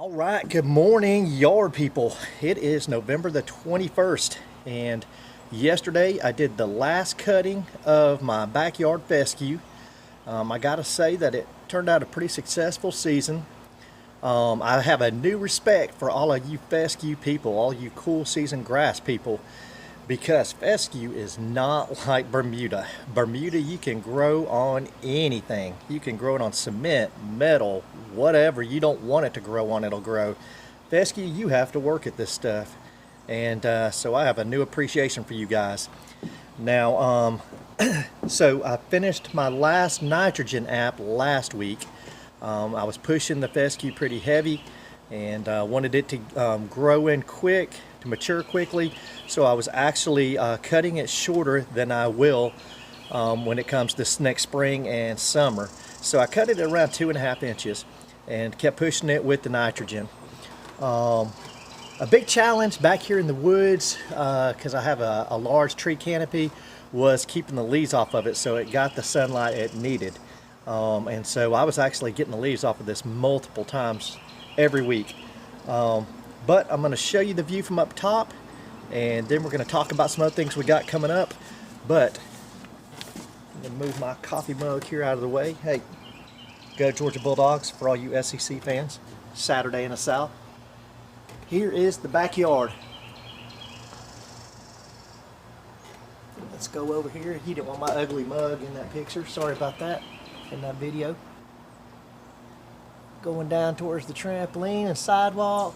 All right, good morning, yard people. It is November the 21st, and yesterday I did the last cutting of my backyard fescue. I gotta say that it turned out a pretty successful season. I have a new respect for all of you fescue people, all you cool season grass people, because fescue is not like Bermuda. Bermuda, you can grow on anything. You can grow it on cement, metal, whatever you don't want it to grow on, it'll grow. Fescue, you have to work at this stuff. And so I have a new appreciation for you guys. Now, so I finished my last nitrogen app last week. I was pushing the fescue pretty heavy and wanted it to grow in quick, to mature quickly. So I was actually cutting it shorter than I will when it comes this next spring and summer. So I cut it around 2.5 inches and kept pushing it with the nitrogen. A big challenge back here in the woods, because I have a large tree canopy, was keeping the leaves off of it so it got the sunlight it needed. And so I was actually getting the leaves off of this multiple times every week. But I'm going to show you the view from up top, and then we're going to talk about some other things we got coming up. But I'm going to move my coffee mug here out of the way. Hey, go Georgia Bulldogs for all you SEC fans. Saturday in the South. Here is the backyard. Let's go over here. You didn't want my ugly mug in that picture. Sorry about that, in that video. Going down towards the trampoline and sidewalk.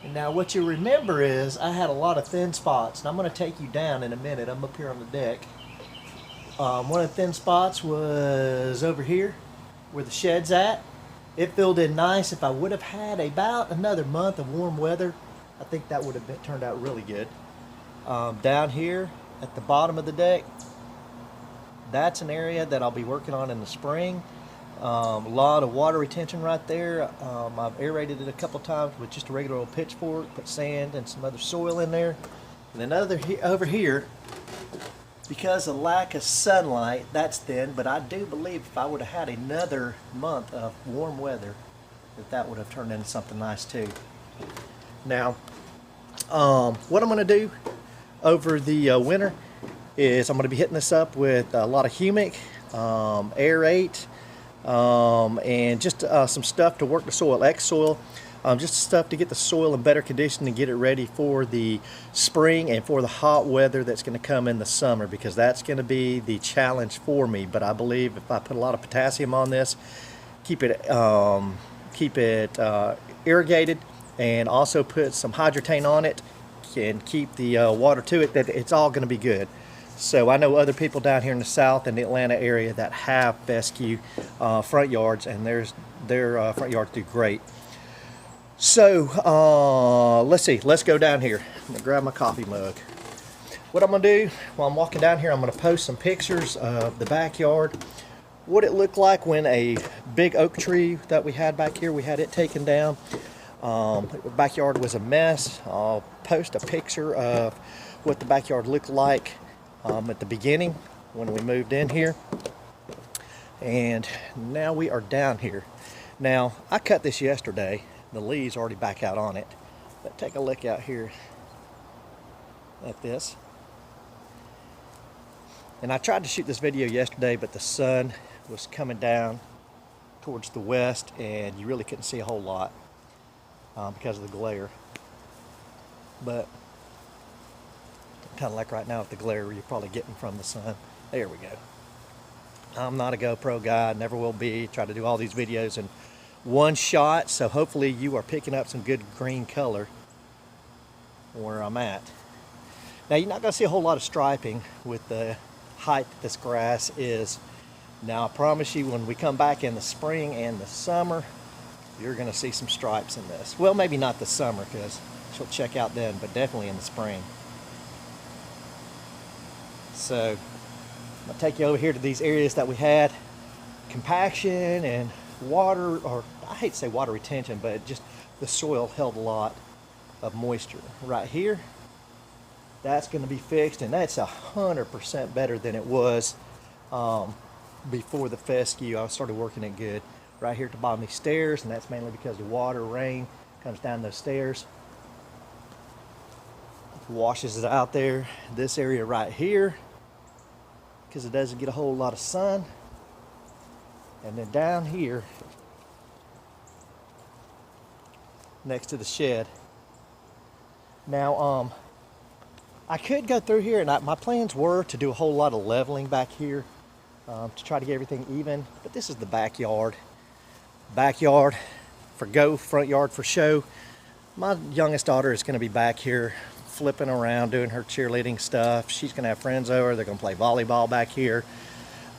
And now what you remember is I had a lot of thin spots, and I'm going to take you down in a minute. I'm up here on the deck. One of the thin spots was over here where the shed's at. It filled in nice. If I would have had about another month of warm weather, I think that would have turned out really good. Down here at the bottom of the deck, that's an area that I'll be working on in the spring. A lot of water retention right there. I've aerated it a couple times with just a regular old pitchfork, put sand and some other soil in there. And then over here, because of lack of sunlight, that's thin, but I do believe if I would have had another month of warm weather, that would have turned into something nice too. Now, what I'm going to do over the winter is I'm going to be hitting this up with a lot of humic, aerate, and just some stuff to work the soil, X-soil, just stuff to get the soil in better condition and get it ready for the spring and for the hot weather that's going to come in the summer, because that's going to be the challenge for me. But I believe if I put a lot of potassium on this, keep it irrigated, and also put some hydrotane on it and keep the water to it, that it's all going to be good. So I know other people down here in the South and the Atlanta area that have fescue front yards, and their front yards do great. So let's see, let's go down here. I'm gonna grab my coffee mug. What I'm gonna do while I'm walking down here, I'm gonna post some pictures of the backyard, what it looked like when a big oak tree that we had back here, we had it taken down. The backyard was a mess. I'll post a picture of what the backyard looked like at the beginning when we moved in here. And now we are down here. Now, I cut this yesterday. The leaves are already back out on it. But take a look out here at this. And I tried to shoot this video yesterday, but the sun was coming down towards the west, and you really couldn't see a whole lot because of the glare. But kind of like right now with the glare you're probably getting from the sun. There we go. I'm not a GoPro guy, never will be. Try to do all these videos in one shot, so hopefully you are picking up some good green color where I'm at. Now, you're not going to see a whole lot of striping with the height that this grass is. Now, I promise you, when we come back in the spring and the summer, you're going to see some stripes in this. Well, maybe not the summer, because she'll check out then, but definitely in the spring. So I'm going to take you over here to these areas that we had compaction and water, or I hate to say water retention, but just the soil held a lot of moisture. Right here, that's going to be fixed, and that's 100% better than it was before the fescue. I started working it good. right here at the bottom of these stairs, and that's mainly because the water, rain comes down those stairs, washes it out there. This area right here, because it doesn't get a whole lot of sun. And then down here, next to the shed. Now, I could go through here, and my plans were to do a whole lot of leveling back here to try to get everything even, but this is the backyard. Backyard for go, front yard for show. My youngest daughter is going to be back here flipping around, doing her cheerleading stuff. She's going to have friends over. They're going to play volleyball back here.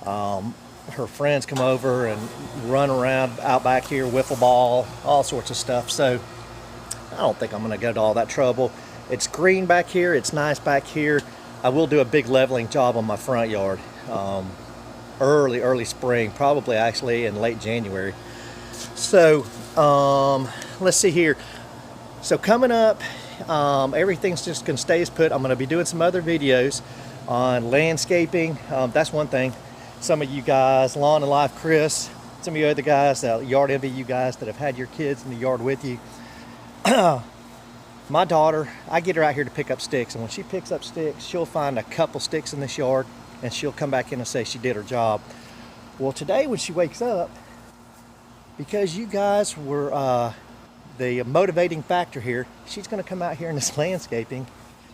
Her friends come over and run around out back here, wiffle ball, all sorts of stuff. So I don't think I'm going to go to all that trouble. It's green back here. It's nice back here. I will do a big leveling job on my front yard early spring, probably actually in late January. So let's see here. So coming up, everything's just going to stay as put. I'm going to be doing some other videos on landscaping. That's one thing. Some of you guys, Lawn and Life Chris, some of you other guys, Yard Envy, you guys that have had your kids in the yard with you. My daughter, I get her out here to pick up sticks, and when she picks up sticks, she'll find a couple sticks in this yard, and she'll come back in and say she did her job. Well, today when she wakes up, because you guys were the motivating factor here, she's going to come out here in this landscaping.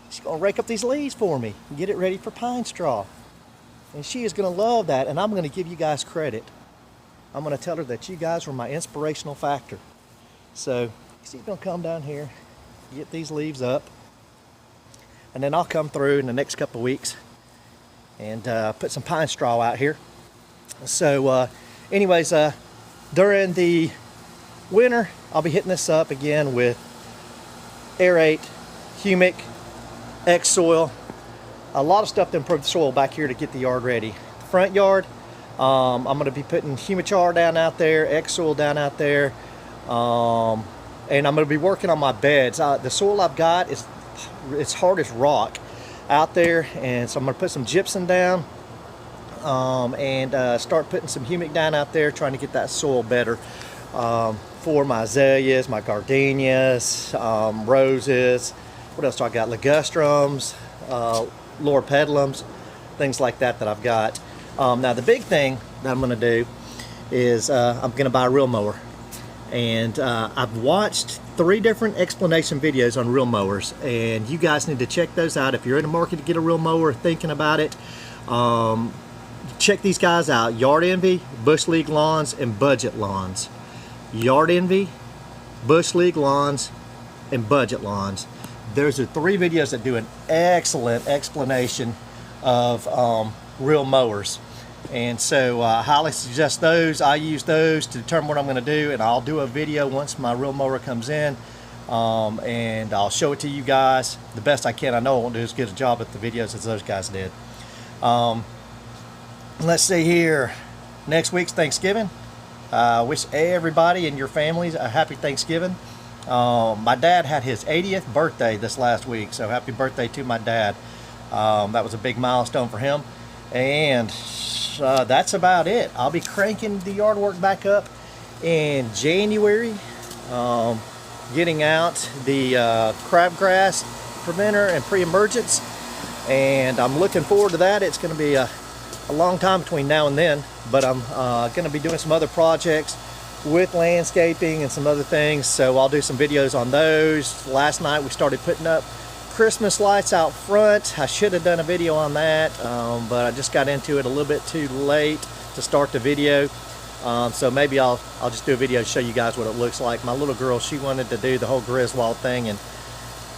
She's going to rake up these leaves for me and get it ready for pine straw. And she is going to love that, and I'm going to give you guys credit. I'm going to tell her that you guys were my inspirational factor. So she's going to come down here, get these leaves up, and then I'll come through in the next couple of weeks and put some pine straw out here. So anyways, during the winter, I'll be hitting this up again with Aerate, Humic, X Soil. A lot of stuff to improve the soil back here to get the yard ready. Front yard, I'm going to be putting Humichar down out there, X Soil down out there, and I'm going to be working on my beds. The soil I've got is it's hard as rock out there, and so I'm going to put some gypsum down and start putting some humic down out there, trying to get that soil better for my azaleas, my gardenias, roses. What else do I got? Ligustrums, Lord Pedlums, things like that I've got. Now the big thing that I'm going to do is I'm going to buy a reel mower, and I've watched 3 different explanation videos on reel mowers, and you guys need to check those out. If you're in the market to get a reel mower, thinking about it, check these guys out: Yard Envy, Bush League Lawns, and Budget Lawns. Yard Envy, Bush League Lawns, and Budget Lawns. Those are 3 videos that do an excellent explanation of reel mowers. And so I highly suggest those. I use those to determine what I'm going to do, and I'll do a video once my reel mower comes in, and I'll show it to you guys the best I can. I know I won't do as good a job at the videos as those guys did. Let's see here. Next week's Thanksgiving. I wish everybody and your families a happy Thanksgiving. My dad had his 80th birthday this last week, so happy birthday to my dad. That was a big milestone for him, and that's about it. I'll be cranking the yard work back up in January, getting out the crabgrass preventer and pre-emergence, and I'm looking forward to that. It's going to be a long time between now and then, but I'm going to be doing some other projects with landscaping and some other things, so I'll do some videos on those. Last night we started putting up Christmas lights out front. I should have done a video on that, but I just got into it a little bit too late to start the video, so maybe I'll just do a video to show you guys what it looks like. My little girl, she wanted to do the whole Griswold thing, and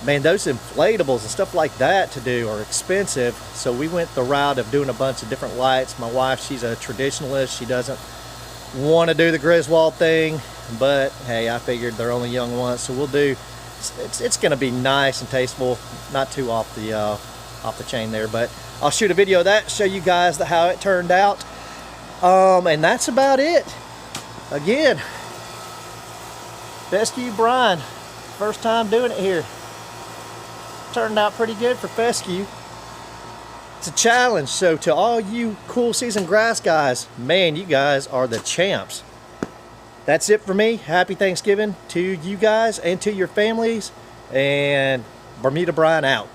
man, those inflatables and stuff like that to do are expensive, so we went the route of doing a bunch of different lights. My wife, she's a traditionalist. She doesn't want to do the Griswold thing, but hey, I figured they're only young once, so we'll do. It's going to be nice and tasteful, not too off the chain there, but I'll shoot a video of that, show you guys how it turned out, and that's about it. Again, Fescue brine, first time doing it here. Turned out pretty good for fescue. It's a challenge, so to all you cool season grass guys, man, you guys are the champs. that's it for me. Happy Thanksgiving to you guys and to your families. And Bermuda Brian out.